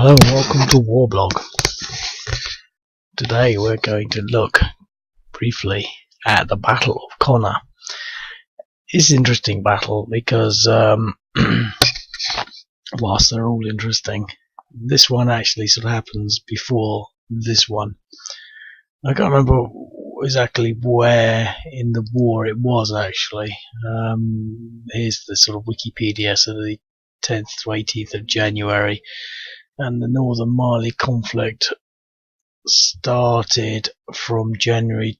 Hello and welcome to Warblog. Today we're going to look briefly at the Battle of Konna. It's an interesting battle because whilst they're all interesting, this one actually sort of happens before this one. I can't remember exactly where in the war it was actually. Here's the sort of Wikipedia, so the 10th to 18th of January, and the Northern Mali conflict started from January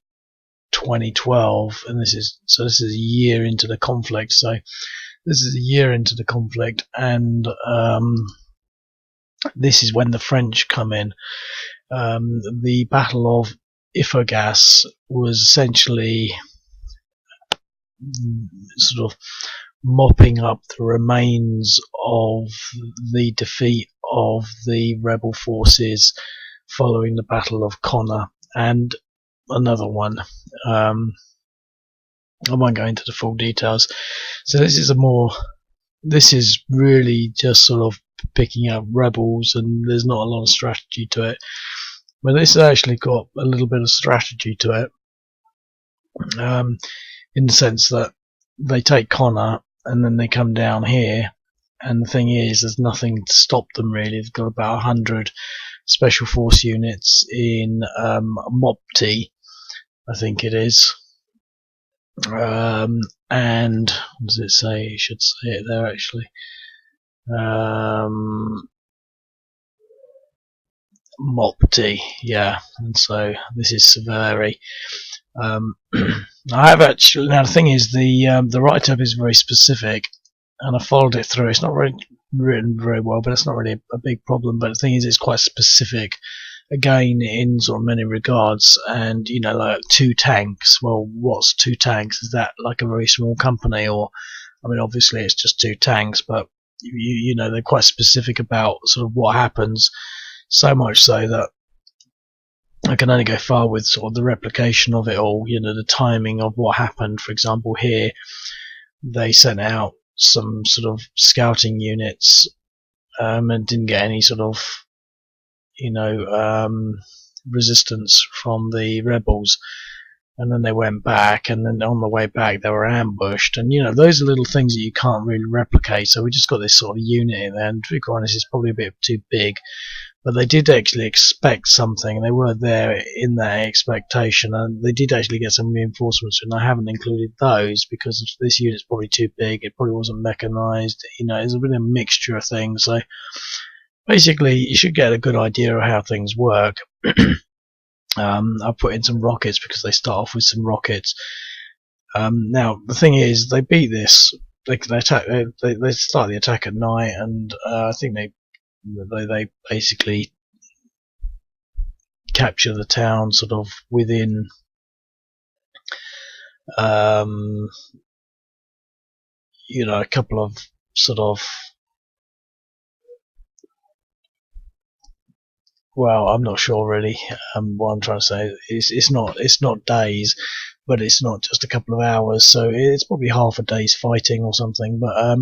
2012, and this is a year into the conflict. And this is when the French come in. The Battle of Ifogas was essentially sort of mopping up the remains of the defeat of the rebel forces following the Battle of Konna and another one. I won't go into the full details. So this is really just sort of picking up rebels, and there's not a lot of strategy to it. But this has actually got a little bit of strategy to it, in the sense that they take Konna and then they come down here, and the thing is, there's nothing to stop them really. They've got about 100 special force units in Mopti, I think it is, and what does it say? It should say it there actually. Mopti, yeah. And so this is Severi. I have actually, now the thing is, the write-up is very specific, and I followed it through. It's not really written very well, but it's not really a big problem. But the thing is, it's quite specific, again, in sort of many regards. And like 2 tanks. Well, what's 2 tanks? Is that like a very small company? Or, I mean, obviously it's just 2 tanks, but they're quite specific about sort of what happens. So much so that I can only go far with sort of the replication of it all, the timing of what happened. For example, here they sent out some sort of scouting units, and didn't get any sort of resistance from the rebels, and then they went back, and then on the way back they were ambushed, and those are little things that you can't really replicate. So we just got this sort of unit in there, and to be quite honest, it's probably a bit too big. But they did actually expect something, and they were there in that expectation, and they did actually get some reinforcements, and I haven't included those because this unit's probably too big. It probably wasn't mechanized. It's a bit of a mixture of things. So basically, you should get a good idea of how things work. I put in some rockets because they start off with some rockets. Now the thing is, they beat this. They attack. They start the attack at night, and I think they basically capture the town sort of within a couple of sort of, well, I'm not sure really. What I'm trying to say is it's not days, but it's not just a couple of hours, so it's probably half a day's fighting or something. But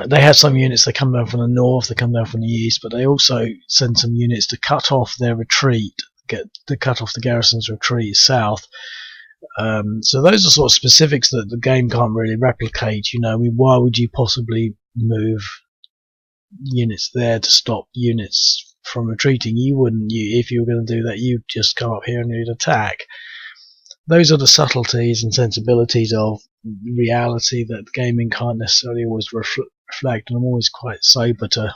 they had some units, they come down from the north, they come down from the east, but they also send some units to cut off their retreat, cut off the garrison's retreat south. So those are sort of specifics that the game can't really replicate. Why would you possibly move units there to stop units from retreating? You wouldn't. If you were going to do that, you'd just come up here and you'd attack. Those are the subtleties and sensibilities of reality that the gaming can't necessarily always reflect, and I'm always quite sober to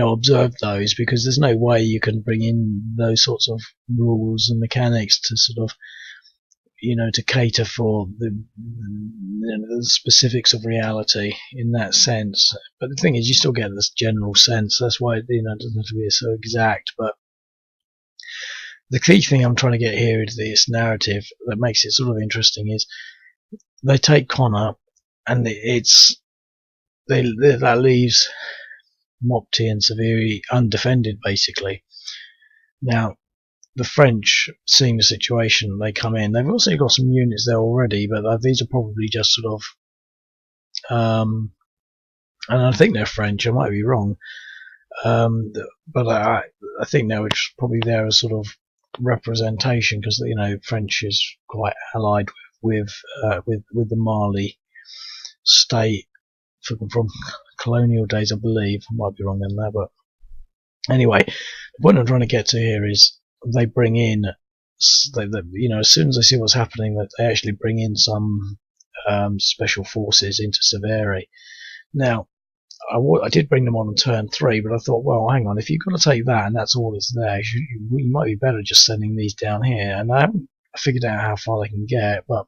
observe those, because there's no way you can bring in those sorts of rules and mechanics to sort of to cater for the specifics of reality in that sense. But the thing is, you still get this general sense. That's why it doesn't have to be so exact. But the key thing I'm trying to get here is this narrative that makes it sort of interesting is they take Konna, and that leaves Mopti and Severi undefended basically. Now the French, seeing the situation, they come in. They've also got some units there already, but these are probably just sort of and I think they're French. I might be wrong, but I think they were just probably there as sort of representation, because French is quite allied with the Mali state from colonial days, I believe. I might be wrong in that, but anyway, the point I'm trying to get to here is they bring in, as soon as they see what's happening, that they actually bring in some special forces into Severi. Now, I did bring them on turn 3, but I thought, well, hang on, if you've got to take that and that's all that's there, you might be better just sending these down here. And I haven't figured out how far they can get, but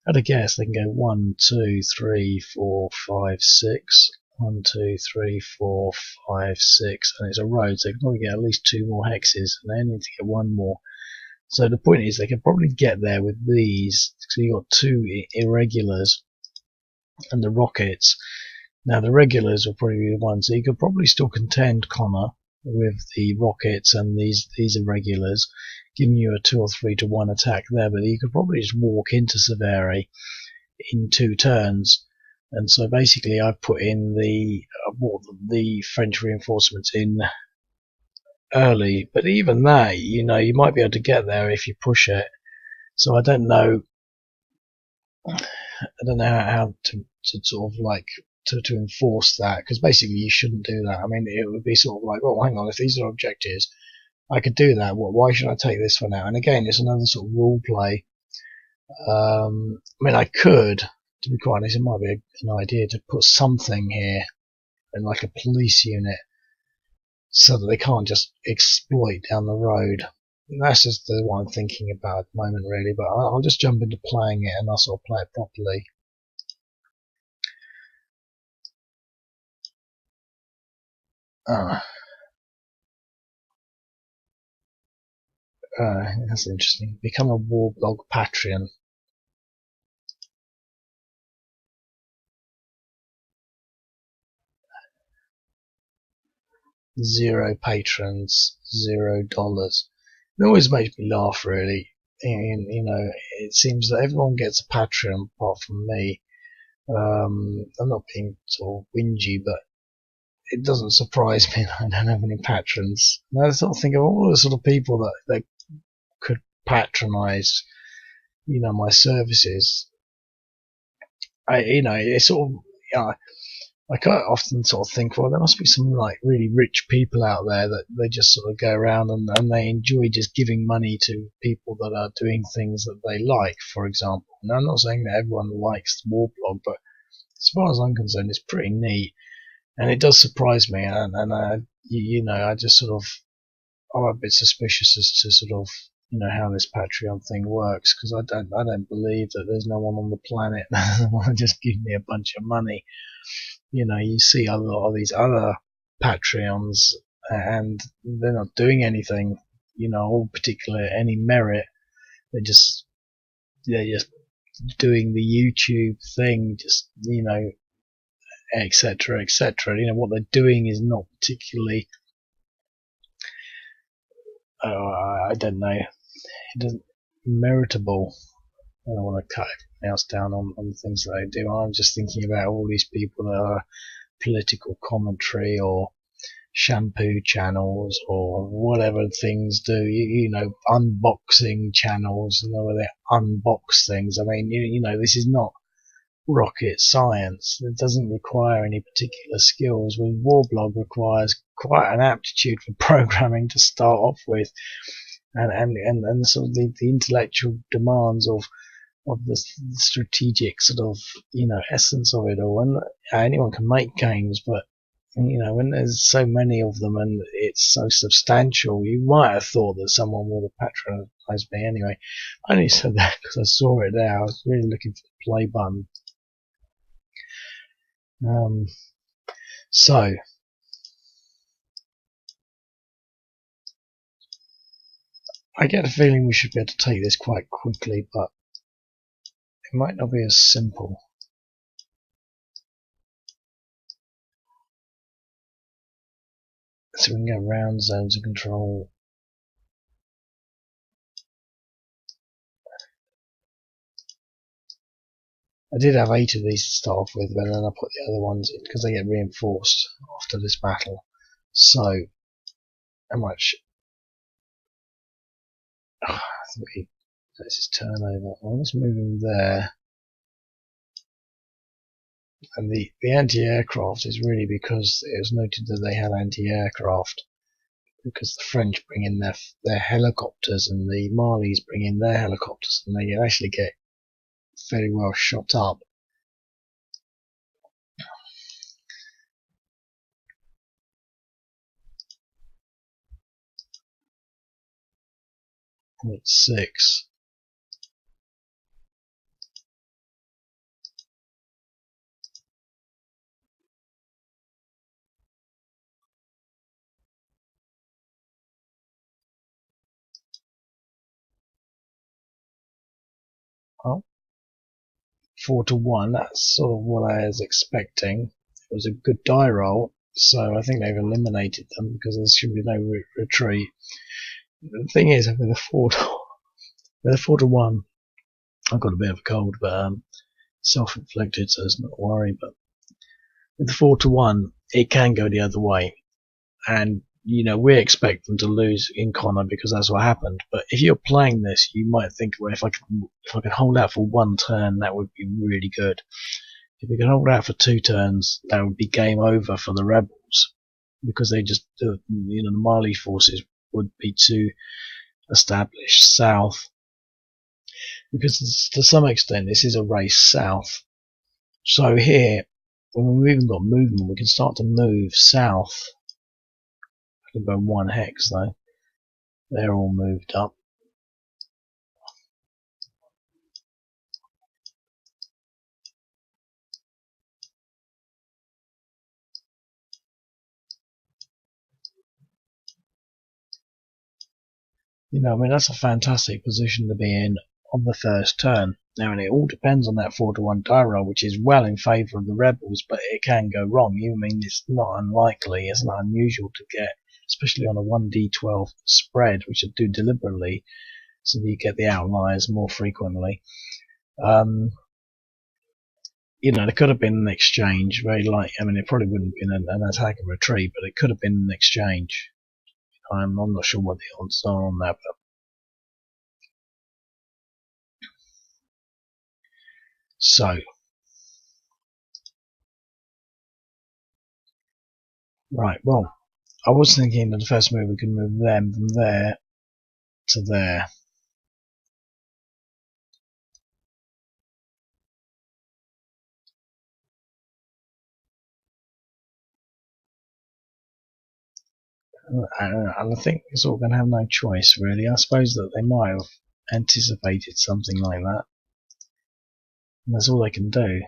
at a guess, they can go 1, 2, 3, 4, 5, 6. 1, 2, 3, 4, 5, 6, and it's a road, so they can probably get at least 2 more hexes, and they need to get 1 more. So the point is, they can probably get there with these. So you've got 2 irregulars and the rockets. Now the regulars will probably be the ones, so you could probably still contend Konna with the rockets and these irregulars, giving you a 2 or 3 to 1 attack there, but you could probably just walk into Severi in 2 turns. And so basically I put in the French reinforcements in early, but even that, you might be able to get there if you push it. So I don't know how to sort of like to enforce that, because basically you shouldn't do that. I mean, it would be sort of like, well, hang on, if these are objectives, I could do that. Why should I take this one out? And again, it's another sort of role play. I mean, I could, to be quite honest, it might be an idea to put something here, in like a police unit, so that they can't just exploit down the road. And that's just what I'm thinking about at the moment, really. But I'll just jump into playing it, and I'll sort of play it properly. That's interesting. Become a Warblog Patreon. 0 patrons, $0. It always makes me laugh, really. And, it seems that everyone gets a Patreon apart from me. I'm not being sort of whingy, but it doesn't surprise me that I don't have any patrons. And I sort of think of all the sort of people that could patronize, my services. It's sort of, I quite often sort of think, well, there must be some like really rich people out there that they just sort of go around and they enjoy just giving money to people that are doing things that they like, for example. And I'm not saying that everyone likes the Warblog, but as far as I'm concerned, it's pretty neat. And it does surprise me, and I just sort of, I'm a bit suspicious as to sort of, how this Patreon thing works, because I don't believe that there's no one on the planet that want to just give me a bunch of money. You see a lot of these other Patreons, and they're not doing anything, or particular any merit. They're just doing the YouTube thing, just etc., etc. What they're doing is not particularly, I don't know, it doesn't meritable. I don't want to cut everything else down on the things that they do. I'm just thinking about all these people that are political commentary or shampoo channels or whatever things do, unboxing channels, where they unbox things. I mean, this is not rocket science. It doesn't require any particular skills. With Warblog requires quite an aptitude for programming to start off with, and sort of the intellectual demands of the strategic sort of essence of it all. And anyone can make games, but when there's so many of them and it's so substantial, you might have thought that someone would have patronized me. Anyway, I only said that because I saw it there. I was really looking for the play button. So I get a feeling we should be able to take this quite quickly, but it might not be as simple. So we can go around zones of control. I did have 8 of these to start off with, but then I put the other ones in because they get reinforced after this battle. So, how much? 3. Let's just turn over. Well, let's move him there. And the anti-aircraft is really because it was noted that they had anti-aircraft, because the French bring in their helicopters and the Malis bring in their helicopters, and they actually get fairly well shot up. That's 6. Well, 4-1. That's sort of what I was expecting. It was a good die roll, so I think they've eliminated them because there should be no retreat. The thing is, with a 4-1, I've got a bit of a cold, but self-inflicted, so it's not a worry. But with the 4-1, it can go the other way, and we expect them to lose in Konna because that's what happened. But if you're playing this, you might think, well, if I could hold out for 1 turn, that would be really good. If we could hold out for 2 turns, that would be game over for the rebels, because they just, the Mali forces would be too established south. Because to some extent, this is a race south. So here, when we've even got movement, we can start to move south. I can go 1 hex though. They're all moved up. I mean, that's a fantastic position to be in on the first turn. Now, and it all depends on that 4-1 die roll, which is well in favour of the rebels, but it can go wrong. I mean, it's not unlikely, it's not unusual to get, especially on a 1d12 spread, which I do deliberately, so that you get the outliers more frequently. There could have been an exchange, very likely. I mean, it probably wouldn't have been an attack and retreat, but it could have been an exchange. I'm not sure what the odds are on that, but so right. Well, I was thinking that the first move we could move them from there to there. And I think we're sort of going to have no choice, really. I suppose that they might have anticipated something like that. And that's all they can do.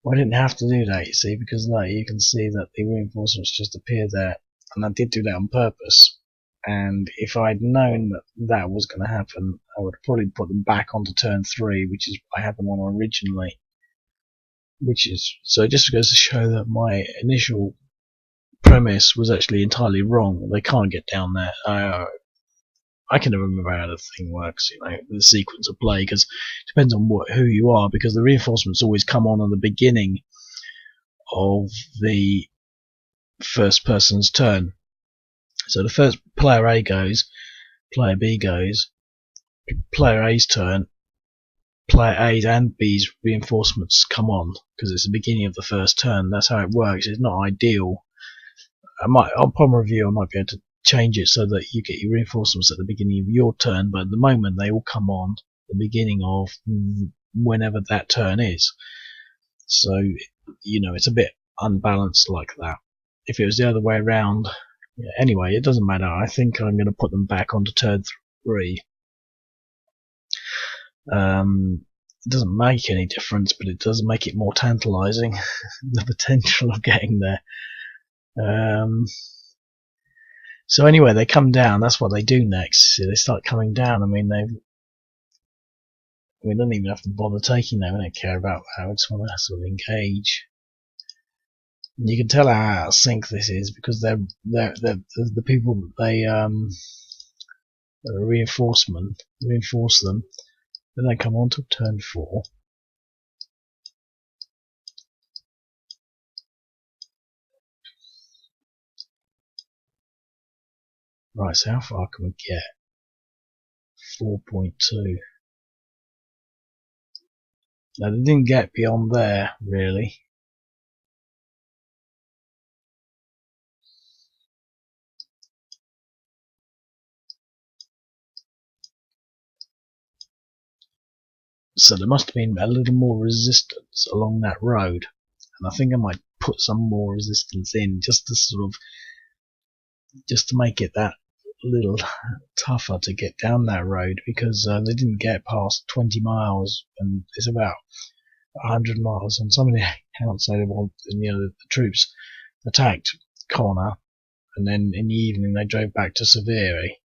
Well, I didn't have to do that, you see, because no, you can see that the reinforcements just appear there. And I did do that on purpose. And if I'd known that that was going to happen, I would probably put them back onto turn 3, which is what I had them on originally. So it just goes to show that my initial premise was actually entirely wrong. They can't get down there. I can never remember how the thing works, the sequence of play, because it depends on who you are, because the reinforcements always come on the beginning of the first person's turn. So the first player A goes, player B goes, player A's turn, player A's and B's reinforcements come on, because it's the beginning of the first turn. That's how it works. It's not ideal. Upon review, I might be able to change it so that you get your reinforcements at the beginning of your turn, but at the moment they all come on the beginning of whenever that turn is. So, it's a bit unbalanced like that. If it was the other way around, anyway, it doesn't matter. I think I'm going to put them back onto turn 3. It doesn't make any difference, but it does make it more tantalizing, the potential of getting there. So anyway, they come down. That's what they do next. So they start coming down. I mean, we don't even have to bother taking them. We don't care about that. We just want to sort of engage. And you can tell how out of sync this is because they're the people they reinforce them. Then they come on to turn 4. Right, so how far can we get? 4.2. Now they didn't get beyond there really. So there must have been a little more resistance along that road. And I think I might put some more resistance in just to make it that little tougher to get down that road, because they didn't get past 20 miles and it's about 100 miles, and some of the accounts say the troops attacked Konna and then in the evening they drove back to Severi,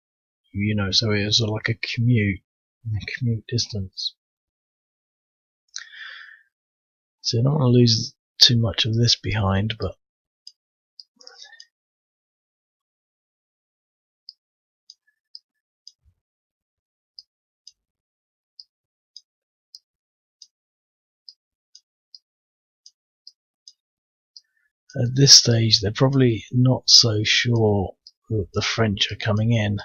so it was sort of like a commute distance. So I don't want to lose too much of this behind, but at this stage they're probably not so sure that the French are coming in.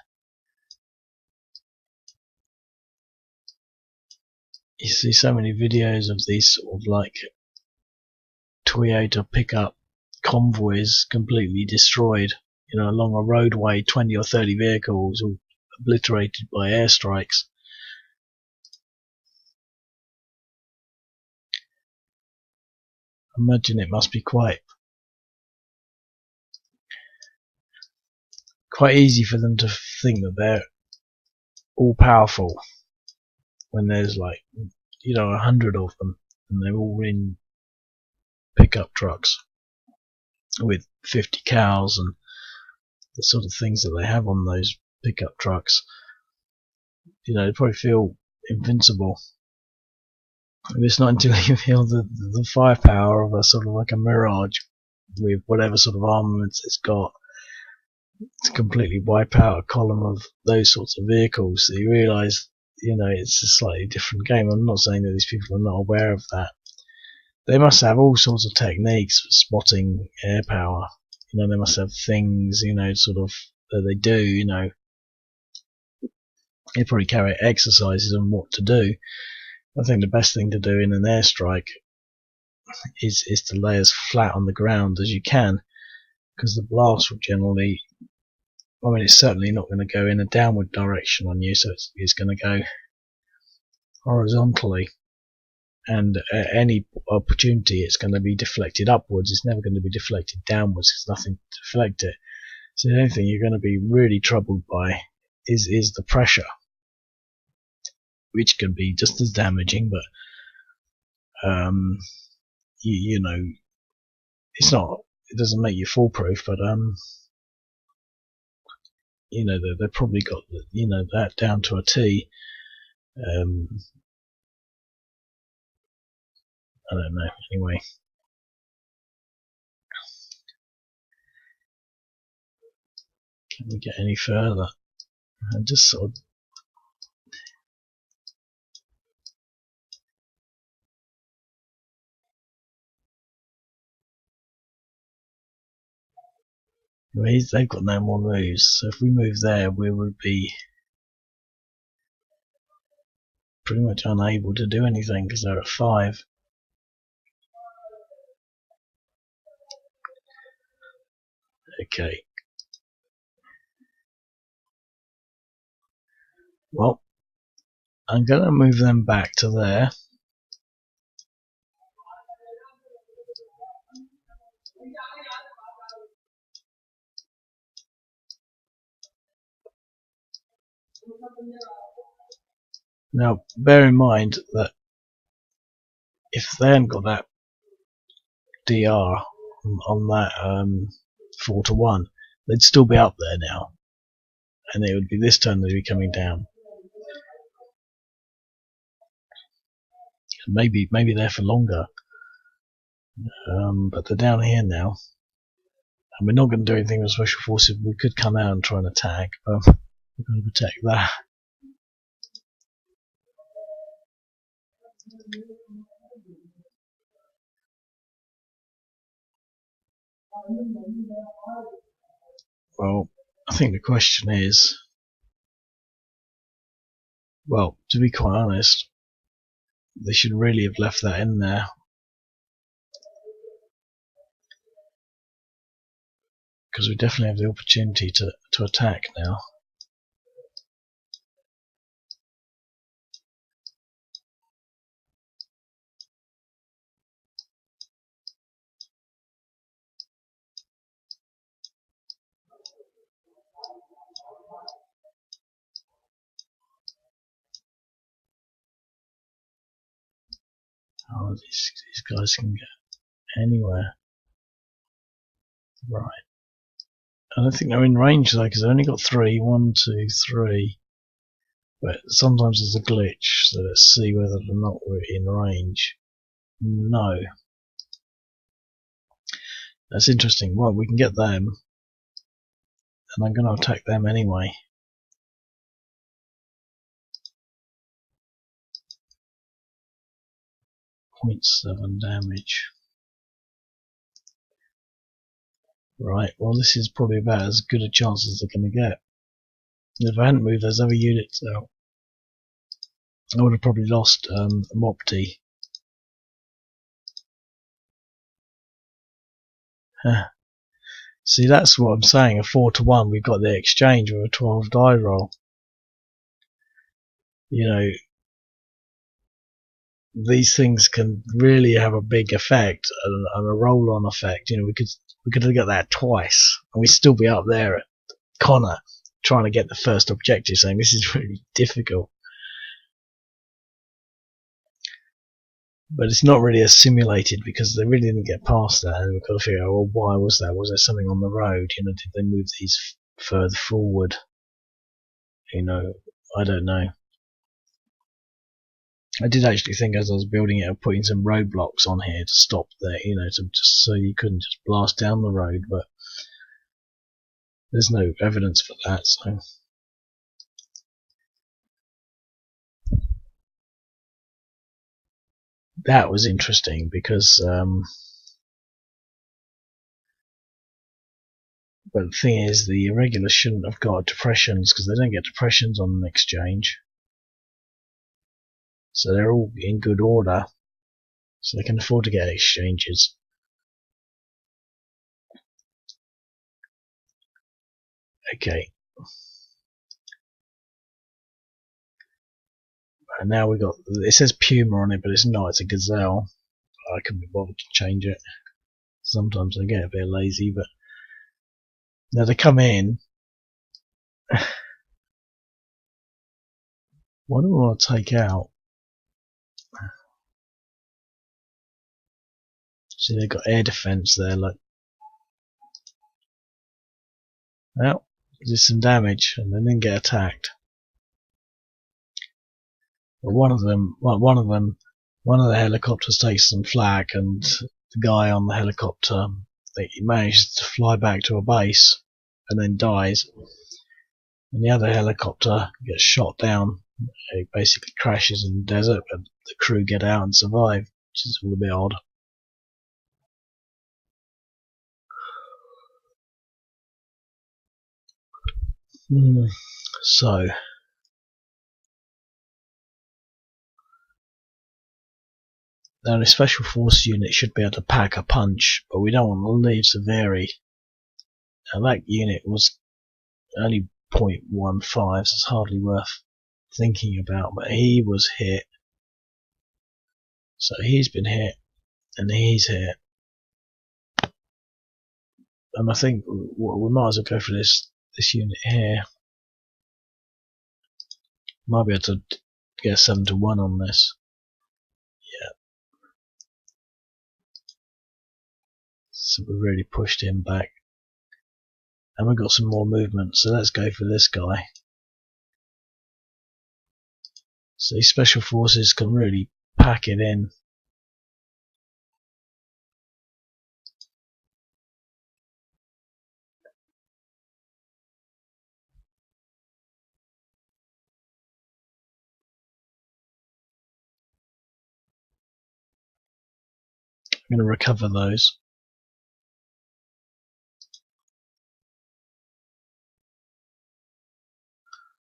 You see so many videos of these sort of like Toyota pickup convoys completely destroyed, along a roadway, 20 or 30 vehicles all obliterated by airstrikes. I imagine it must be quite easy for them to think that they're all powerful when there's 100 of them and they're all in pickup trucks with 50 cows and the sort of things that they have on those pickup trucks. They probably feel invincible. It's not until you feel the firepower of a sort of like a Mirage with whatever sort of armaments it's got to completely wipe out a column of those sorts of vehicles that you realise, it's a slightly different game. I'm not saying that these people are not aware of that. They must have all sorts of techniques for spotting air power. They must have things, sort of that they do. They probably carry exercises on what to do. I think the best thing to do in an airstrike is to lay as flat on the ground as you can, because the blast will generally, it's certainly not going to go in a downward direction on you, so it's going to go horizontally, and at any opportunity it's going to be deflected upwards. It's never going to be deflected downwards. There's nothing to deflect it. So the only thing you're going to be really troubled by is the pressure, which can be just as damaging, but it's not. It doesn't make you foolproof, but they've probably got that down to a T. I don't know. Anyway, can we get any further? And just sort of. They've got no more moves, so if we move there, we would be pretty much unable to do anything because they're at 5. Okay. Well, I'm going to move them back to there. Now, bear in mind that if they hadn't got that DR on that 4-1, they'd still be up there now, and it would be this turn they'd be coming down. Maybe there for longer. But they're down here now. And we're not going to do anything with special forces. We could come out and try and attack, but we're going to protect that. Well, I think the question is, well, to be quite honest, they should really have left that in there. Because we definitely have the opportunity to attack now. Oh, these guys can get anywhere. Right. I don't think they're in range though, because they only got 3. 1, 2, 3. But sometimes there's a glitch, so let's see whether or not we're in range. No. That's interesting. Well, we can get them, and I'm going to attack them anyway. 0.7 damage. Right, well this is probably about as good a chance as they're going to get. If I hadn't moved those other units out, I would have probably lost Mopti. See, that's what I'm saying, a 4 to 1, we've got the exchange with a 12 die roll. You know, these things can really have a big effect and a roll-on effect. You know, we could have got that twice, and we'd still be up there at Konna trying to get the first objective, saying this is really difficult. But it's not really assimilated because they really didn't get past that, and we've got to figure out, well, why was that? Was there something on the road? You know, did they move these further forward? You know, I don't know. I did actually think as I was building it of putting some roadblocks on here to stop there, you know, to just so you couldn't just blast down the road, but there's no evidence for that, so that was interesting because but the thing is, the irregulars shouldn't have got depressions because they don't get depressions on an exchange, so they're all in good order, so they can afford to get exchanges. Okay, and now we got, it says Puma on it, but it's not, it's a Gazelle. I couldn't be bothered to change it. Sometimes I get a bit lazy, but now they come in. What do we want to take out? See, they've got air defense there, look. Well, did some damage and they didn't get attacked. But one of the helicopters takes some flak, and the guy on the helicopter, he manages to fly back to a base and then dies. And the other helicopter gets shot down. It basically crashes in the desert, but the crew get out and survive, which is all a bit odd. So now the special force unit should be able to pack a punch, but we don't want to leave Severi. Now that unit was only 0.15, so it's hardly worth thinking about, but he was hit. So he's been hit, and he's hit. And I think we might as well go for this unit here. Might be able to get a 7 to 1 on this. Yeah. So we really pushed him back. And we've got some more movement, so let's go for this guy. So these special forces can really pack it in. I'm going to recover those.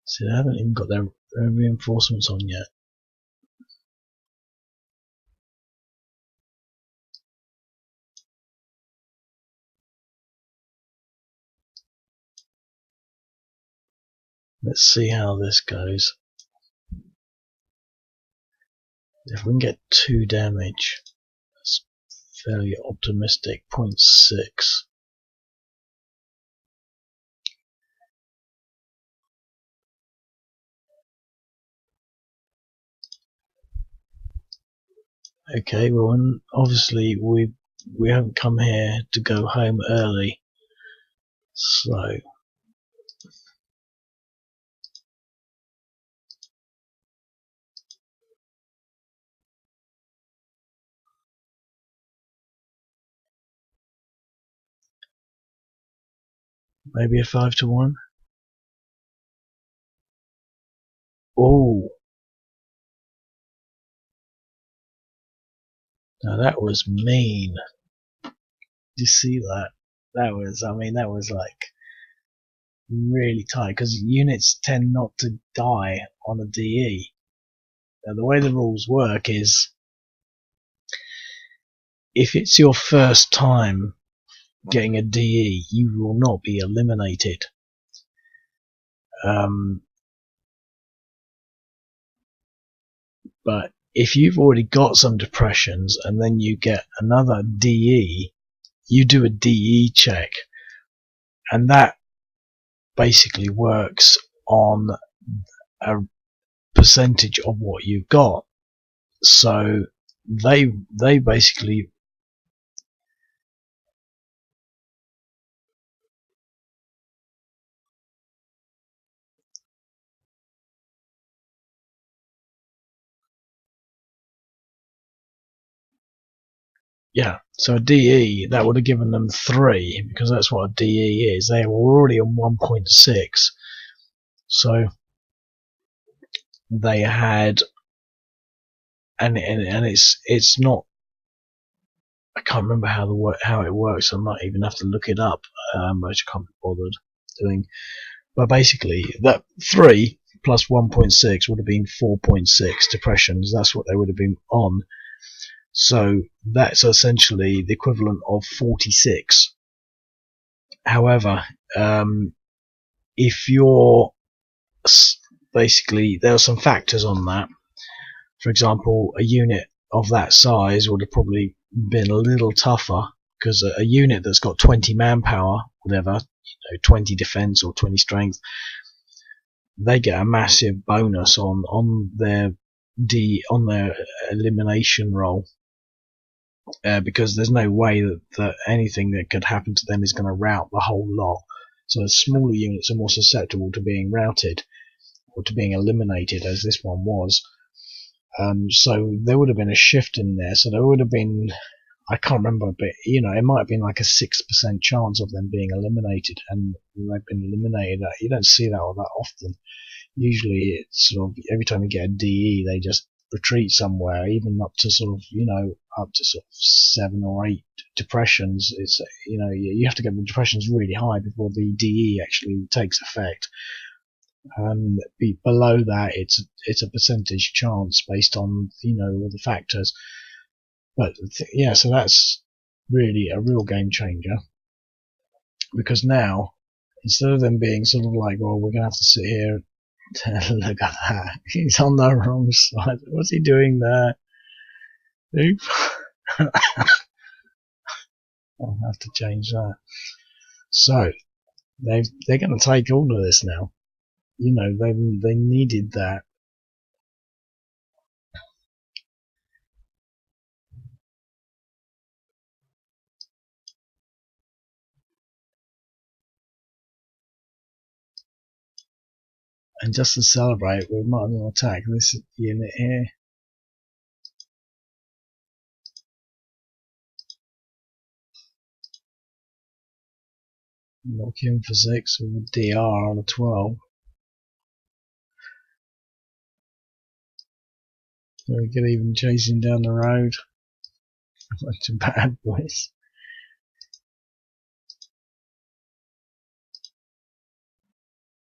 See, they haven't even got their reinforcements on yet. Let's see how this goes. If we can get 2 damage, that's fairly optimistic. 0.6. Okay, well, obviously we haven't come here to go home early, so maybe a 5-1. Oh, now that was mean. Did you see that? That was, I mean, that was like really tight, because units tend not to die on a DE. Now, the way the rules work is, if it's your first time getting a DE, you will not be eliminated. But if you've already got some depressions and then you get another DE, you do a DE check, and that basically works on a percentage of what you've got. So they basically, yeah, so a DE, that would have given them 3, because that's what a DE is. They were already on 1.6, so they had, and it's not, I can't remember how it works. I might even have to look it up, which I can't be bothered doing. But basically, that 3 plus 1.6 would have been 4.6 depressions. That's what they would have been on. So that's essentially the equivalent of 46. However, if you're basically, there are some factors on that. For example, a unit of that size would have probably been a little tougher, because a unit that's got 20 manpower, whatever, 20 defense or 20 strength, they get a massive bonus on their elimination roll, because there's no way that anything that could happen to them is going to rout the whole lot. So smaller units are more susceptible to being routed or to being eliminated, as this one was. So there would have been a shift in there. So there would have been, I can't remember, but it might have been like a 6% chance of them being eliminated, and they've been eliminated. You don't see that all that often. Usually it's sort of, every time you get a DE, they just retreat somewhere, even up to sort of 7 or 8 depressions. It's, you have to get the depressions really high before the DE actually takes effect. Below that, it's a percentage chance based on all the factors. But yeah, so that's really a real game changer, because now, instead of them being sort of like, well, we're gonna have to sit here. Look at that, he's on the wrong side. What's he doing there? I'll have to change that. So they're going to take all of this now. They needed that. And just to celebrate, we might as well attack this unit here. Knock him for 6 with a DR on a 12. So we could even chase him down the road. Bunch of bad boys.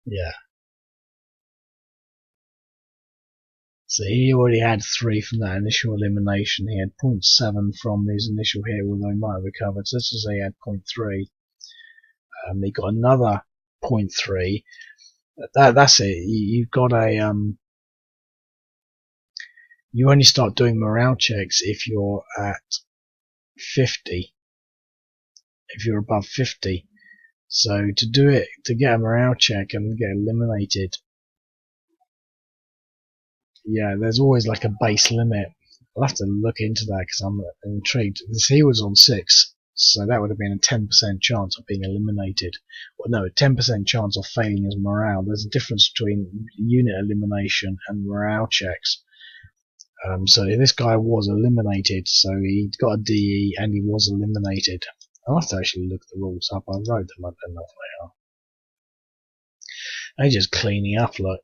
Yeah. So he already had 3 from that initial elimination. He had 0.7 from his initial hit, although he might have recovered. So let's just say he had 0.3. He got another 0.3. That's it. You've got a you only start doing morale checks if you're at 50. If you're above 50. So to do it, to get a morale check and get eliminated, yeah, there's always like a base limit. I'll have to look into that because I'm intrigued. He was on 6, so that would have been a 10% chance of being eliminated. Well, no, a 10% chance of failing his morale. There's a difference between unit elimination and morale checks. So this guy was eliminated, so he got a DE and he was eliminated. I'll have to actually look the rules up. I wrote them up enough they are. They're just cleaning up, like.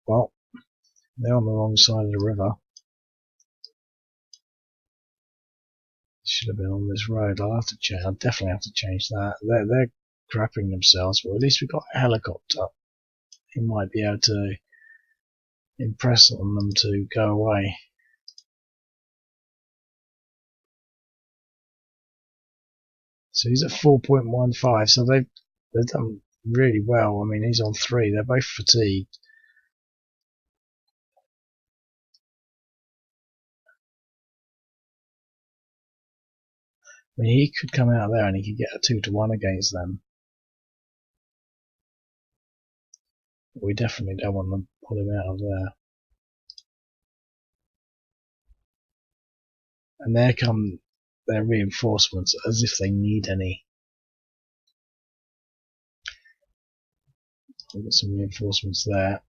Well, they're on the wrong side of the river. Should have been on this road. I'll have to change. I'll definitely have to change that. They're crapping themselves, but at least we've got a helicopter. He might be able to impress on them to go away. So he's at 4.15. So they've done really well. I mean, he's on 3. They're both fatigued. I mean, he could come out there and he could get a 2-to-1 against them. We definitely don't want to pull him out of there. And there come their reinforcements, as if they need any. We've got some reinforcements there.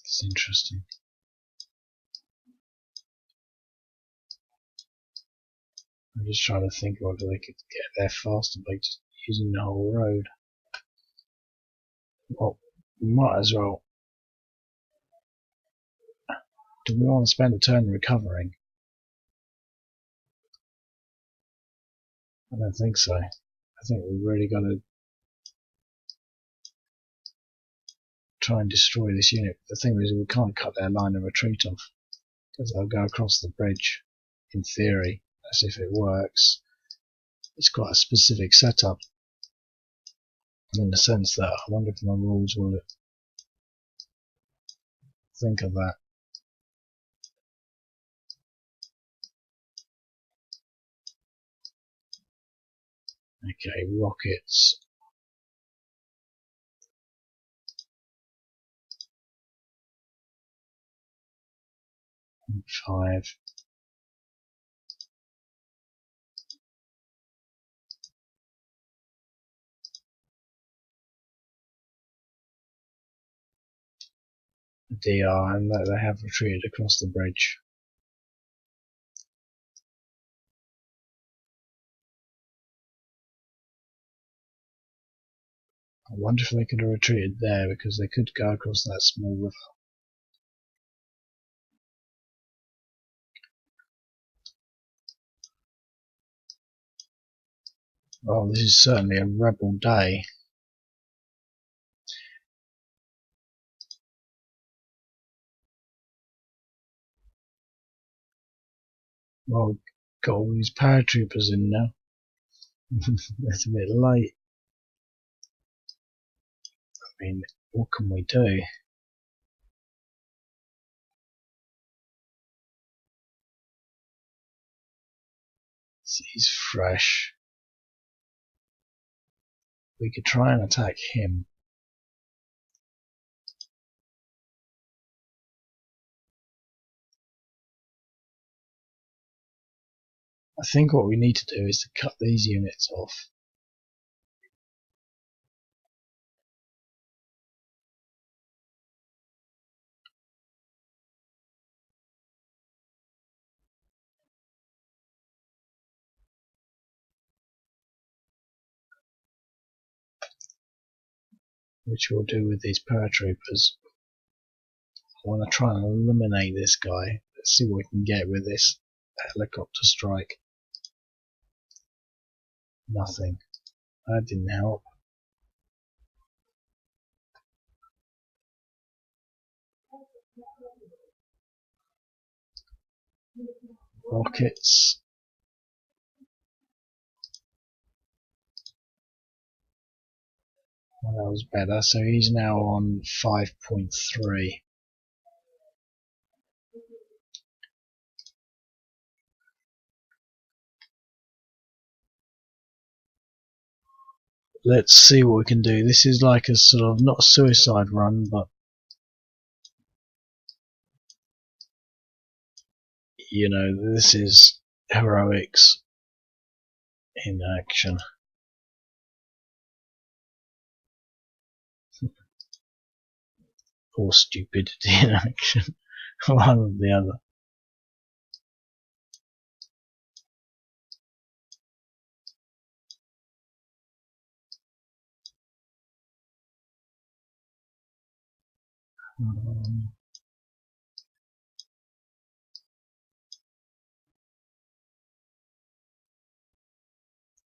It's interesting. I'm just trying to think whether they could get there faster by just using the whole road. Well, we might as well. Do we want to spend a turn recovering? I don't think so. I think we've really got to try and destroy this unit. The thing is, we can't cut their line of retreat off because they'll go across the bridge. In theory, as if it works. It's quite a specific setup in the sense that I wonder if my rules will think of that. Okay, rockets. Five. DR, and they have retreated across the bridge. I wonder if they could have retreated there because they could go across that small river. Well, this is certainly a rebel day. Well, got all these paratroopers in now. It's a bit late. mean, what can we do? He's fresh. We could try and attack him. I think what we need to do is to cut these units off. Which we'll do with these paratroopers. I want to try and eliminate this guy. Let's see what we can get with this helicopter strike. Nothing. That didn't help. Rockets. Well, that was better. So he's now on 5.3. Let's see what we can do. This is like a sort of, not a suicide run, but you know, this is heroics in action. Or stupidity in action. One or the other.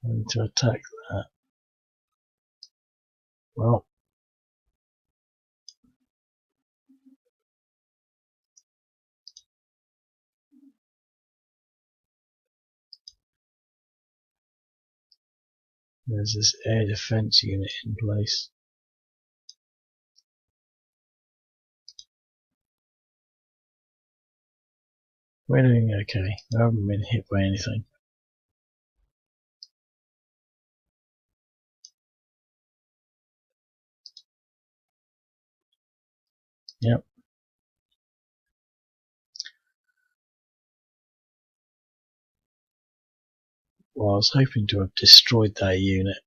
I need to attack that. Well, there's this air defense unit in place. We're doing okay. We haven't been hit by anything. Yep. Well, I was hoping to have destroyed that unit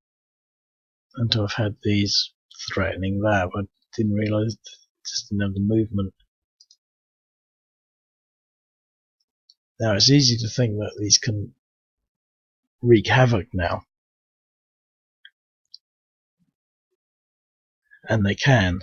and to have had these threatening that, but didn't realise just didn't have the movement. Now it's easy to think that these can wreak havoc now, and they can.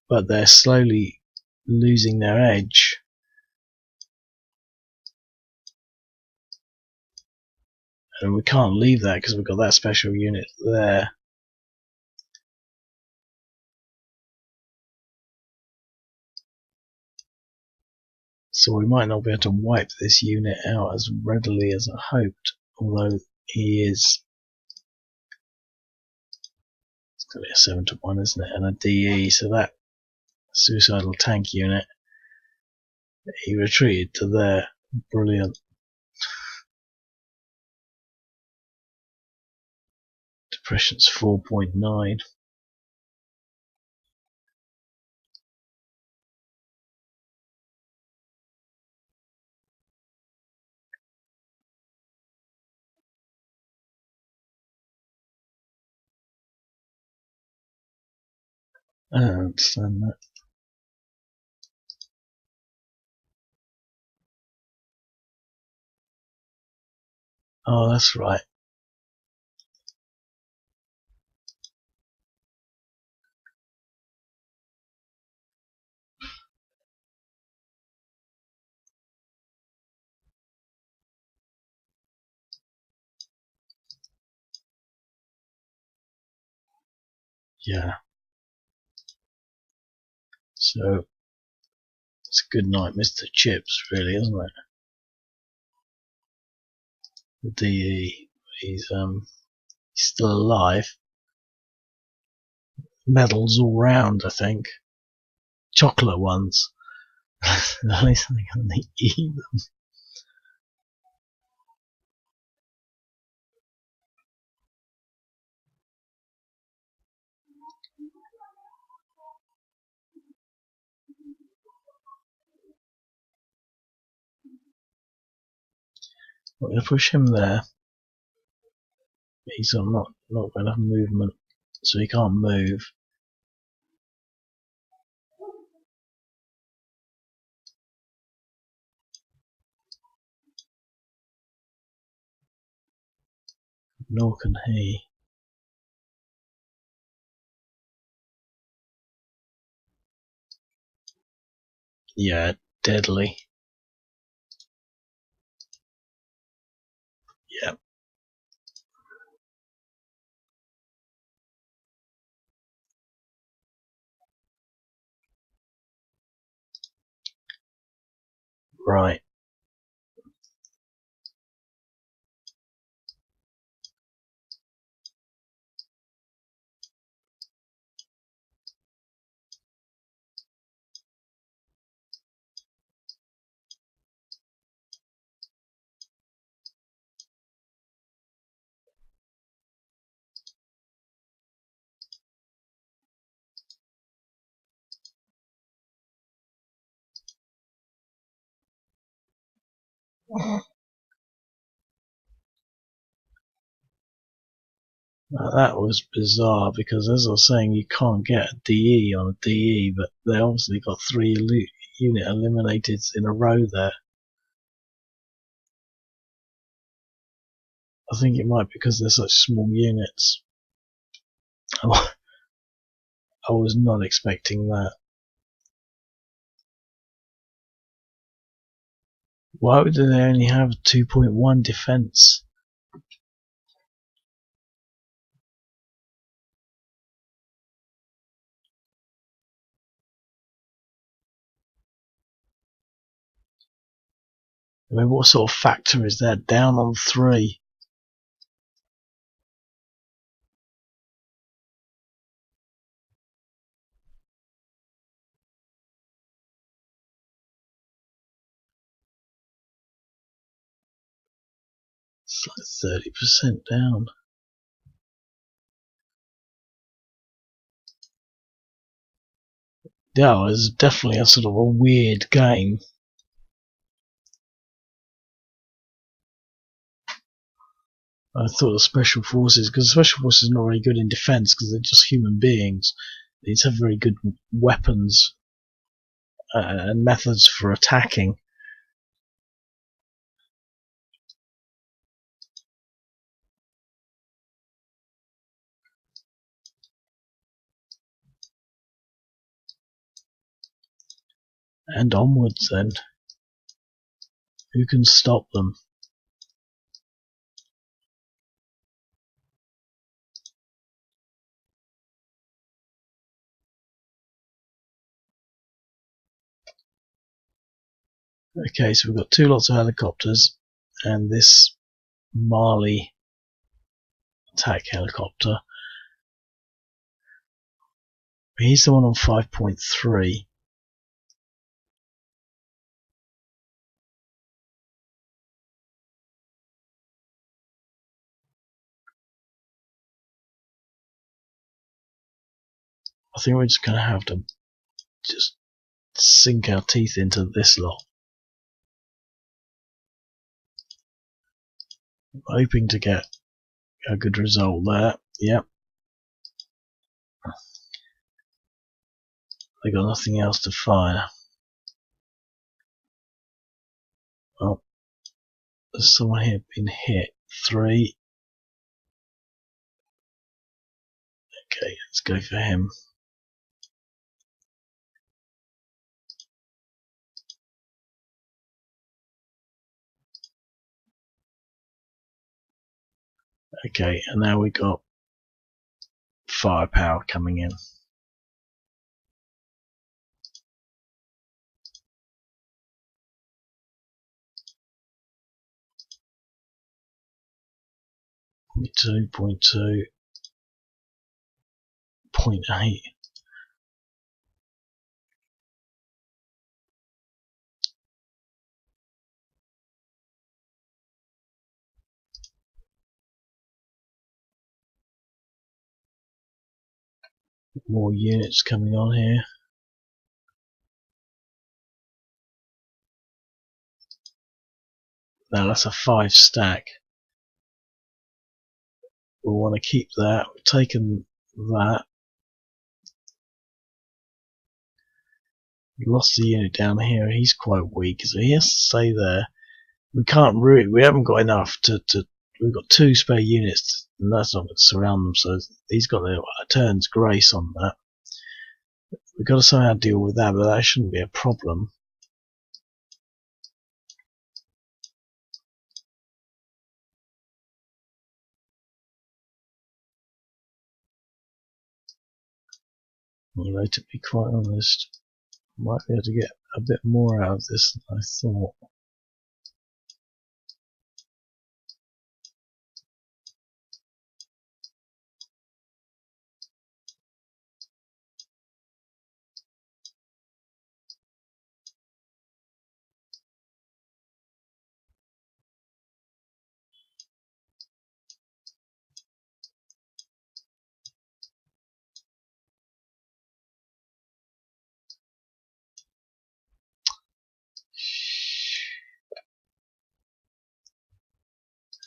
But they're slowly losing their edge. And we can't leave that because we've got that special unit there. So we might not be able to wipe this unit out as readily as I hoped, although he is. It's got to be a 7-1, isn't it? And a DE, so that suicidal tank unit, he retreated to there. Brilliant. Depression's 4.9. I don't understand that. Oh, that's right. Yeah. So it's a good night, Mr. Chips, really, isn't it? The DE. He's still alive. Medals all round, I think. Chocolate ones. At least I can eat them. I'm going to push him there. He's not got enough movement, so he can't move. Nor can he. Yeah, deadly. Yeah. Right. Now that was bizarre because, as I was saying, you can't get a DE on a DE, but they obviously got 3 unit eliminated in a row there. I think it might be because they're such small units. I was not expecting that. Why would they only have 2.1 defense? I mean, what sort of factor is that? Down on 3. It's like 30% down. Yeah, it was definitely a sort of a weird game. I thought the special forces, because special forces are not very good in defense because they're just human beings. They have very good weapons and methods for attacking. And onwards then. Who can stop them? Okay, so we've got 2 lots of helicopters and this Mali attack helicopter. He's the one on 5.3. I think we're just going to have to just sink our teeth into this lot. I'm hoping to get a good result there. Yep. They got nothing else to fire. Oh, there's someone here been hit. 3. Okay, let's go for him. Okay, and now we got firepower coming in. 0.2, 0.2, 0.8. More units coming on here. Now that's a 5 stack. We'll want to keep that. We've taken that. Lost the unit down here. He's quite weak, so he has to stay there. We can't really. We haven't got enough to. We've got 2 spare units, and that's not going to surround them. So he's got a turn's grace on that. We've got to somehow deal with that, but that shouldn't be a problem. Although to be quite honest, I might be able to get a bit more out of this than I thought.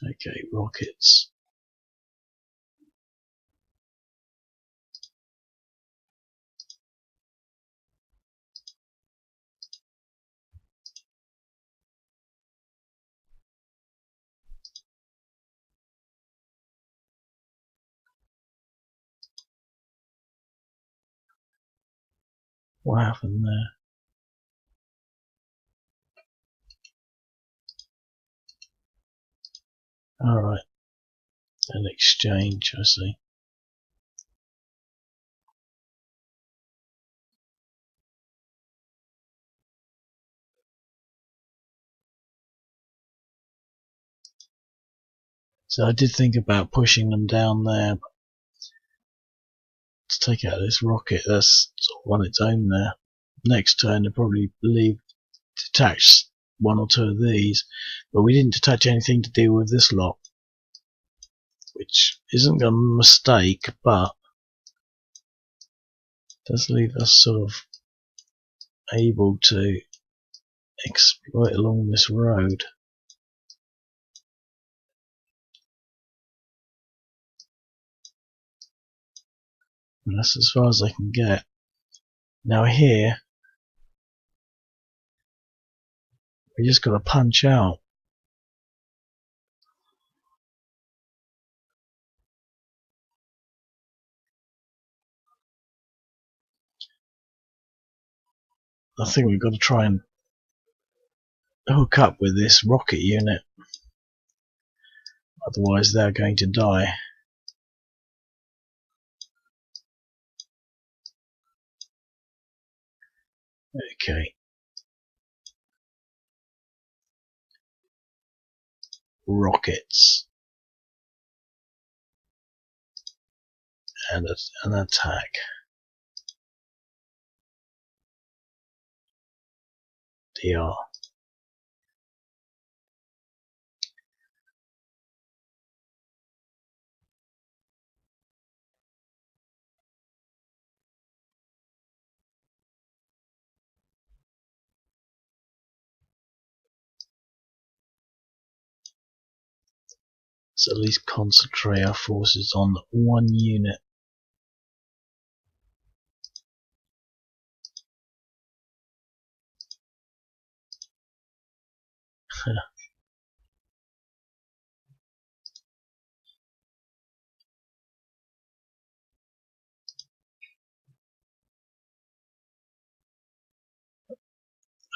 Okay, rockets. What happened there? Alright, an exchange, I see. So I did think about pushing them down there, but to take out this rocket, that's sort of on its own there. Next turn they'll probably detach 1 or 2 of these, but we didn't detach anything to deal with this lot, which isn't a mistake, but does leave us sort of able to exploit along this road. And that's as far as I can get. Now here, we just got to punch out. I think we've got to try and hook up with this rocket unit, otherwise they're going to die. Okay. Rockets. And an attack. DR. So at least concentrate our forces on 1 unit.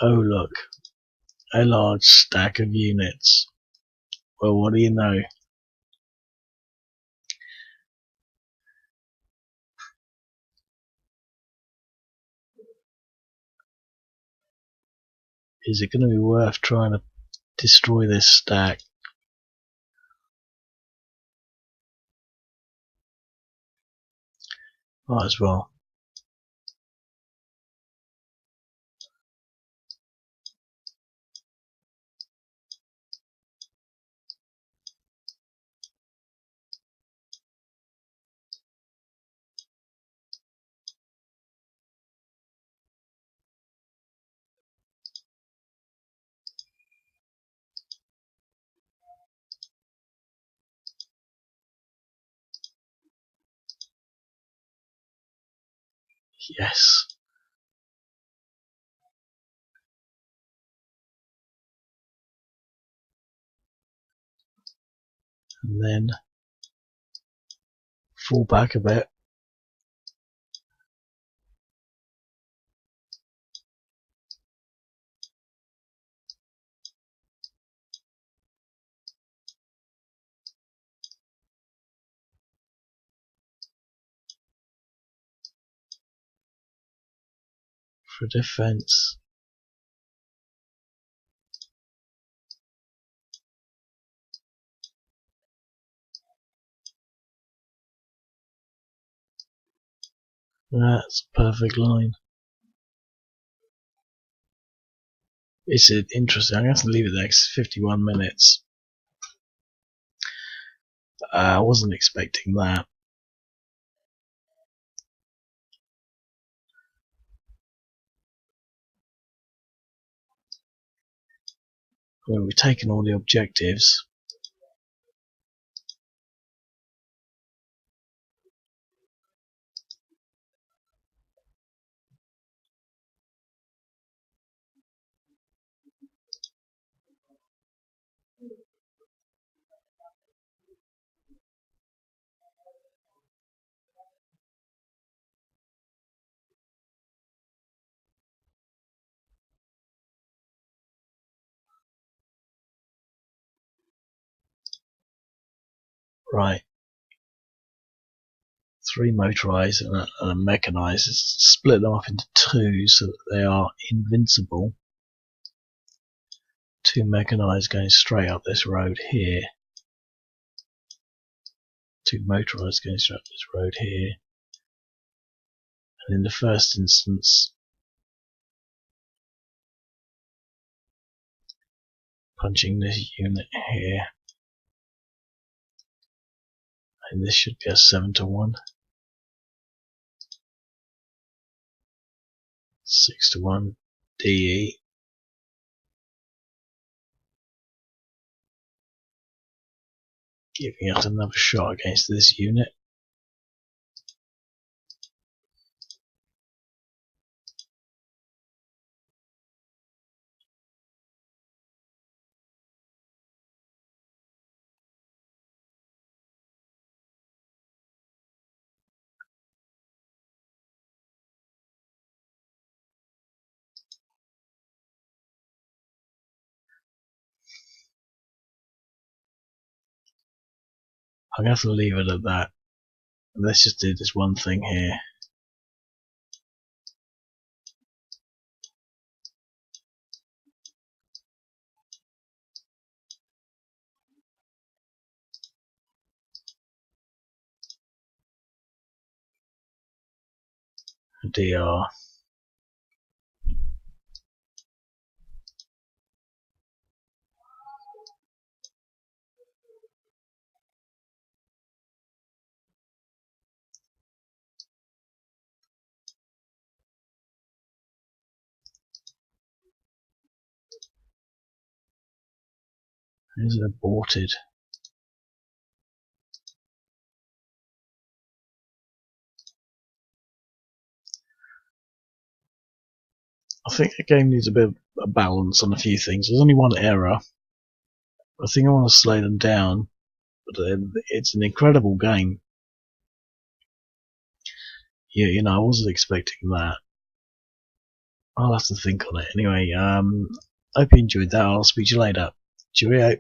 Oh look, a large stack of units. Well, what do you know? Is it going to be worth trying to destroy this stack? Might as well. Yes. And then fall back a bit. For defense. That's a perfect line. It's interesting. I'm going to have to leave it there 'cause it's 51 minutes. I wasn't expecting that. Well, we've taken all the objectives. Right. 3 motorized and a mechanized. Split them up into 2 so that they are invincible. 2 mechanized going straight up this road here. 2 motorized going straight up this road here. And in the first instance, punching this unit here. And this should be a 7-to-1. 6-to-1 DE. Giving it another shot against this unit. I'm going to have to leave it at that. Let's just do this one thing here. DR. Is it aborted? I think the game needs a bit of a balance on a few things. There's only one error. I think I want to slow them down, but it's an incredible game. Yeah, you know, I wasn't expecting that. I'll have to think on it. Anyway, hope you enjoyed that. I'll speak to you later. Cheerio.